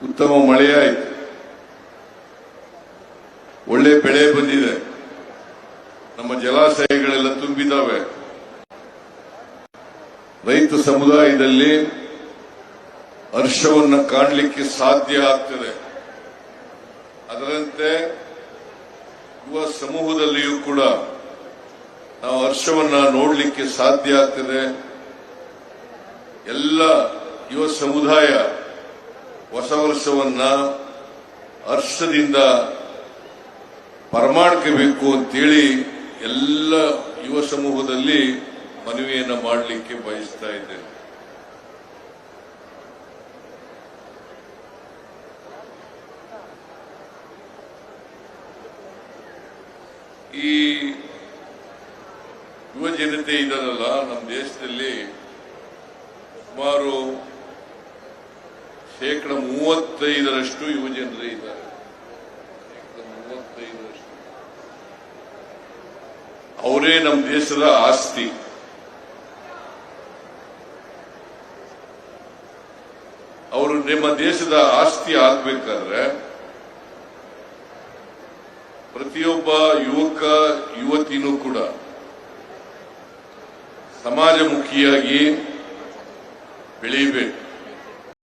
ಉತ್ತಮ ಮಳೆ ಆಯಿತು, ಒಳ್ಳೆ ಬೆಳೆ ಬಂದಿದೆ, ನಮ್ಮ ಜಲಾಶಯಗಳೆಲ್ಲ ತುಂಬಿದ್ದಾವೆ. ರೈತ ಸಮುದಾಯದಲ್ಲಿ ಹರ್ಷವನ್ನು ಕಾಣಲಿಕ್ಕೆ ಸಾಧ್ಯ ಆಗ್ತದೆ. ಅದರಂತೆ ಯುವ ಸಮೂಹದಲ್ಲಿಯೂ ಕೂಡ ನಾವು ಹರ್ಷವನ್ನ ನೋಡಲಿಕ್ಕೆ ಸಾಧ್ಯ ಆಗ್ತದೆ. ಎಲ್ಲ ಯುವ ಸಮುದಾಯ ಹೊಸ ವರ್ಷವನ್ನ ಹರ್ಷದಿಂದ ಬರಮಾಡ್ಕೋಬೇಕು ಅಂತೇಳಿ ಎಲ್ಲ ಯುವ ಸಮೂಹದಲ್ಲಿ ಮನವಿಯನ್ನ ಮಾಡಲಿಕ್ಕೆ ಬಯಸ್ತಾ ಇದ್ದೇನೆ. ಈ ಯುವ ಜನತೆ ಇದಾರಲ್ಲ, ನಮ್ಮ ದೇಶದಲ್ಲಿ ಸುಮಾರು 35% ಯುವ ಜನರೇ ಇದ್ದಾರೆ. 35%. ಅವರೇ ನಮ್ಮ ದೇಶದ ಆಸ್ತಿ. ಅವರು ನಿಮ್ಮ ದೇಶದ ಆಸ್ತಿ ಆಗ್ಬೇಕಾದ್ರೆ ಪ್ರತಿಯೊಬ್ಬ ಯುವಕ ಯುವತಿನೂ ಕೂಡ ಸಮಾಜಮುಖಿಯಾಗಿ ಬೆಳೆಯಬೇಕು.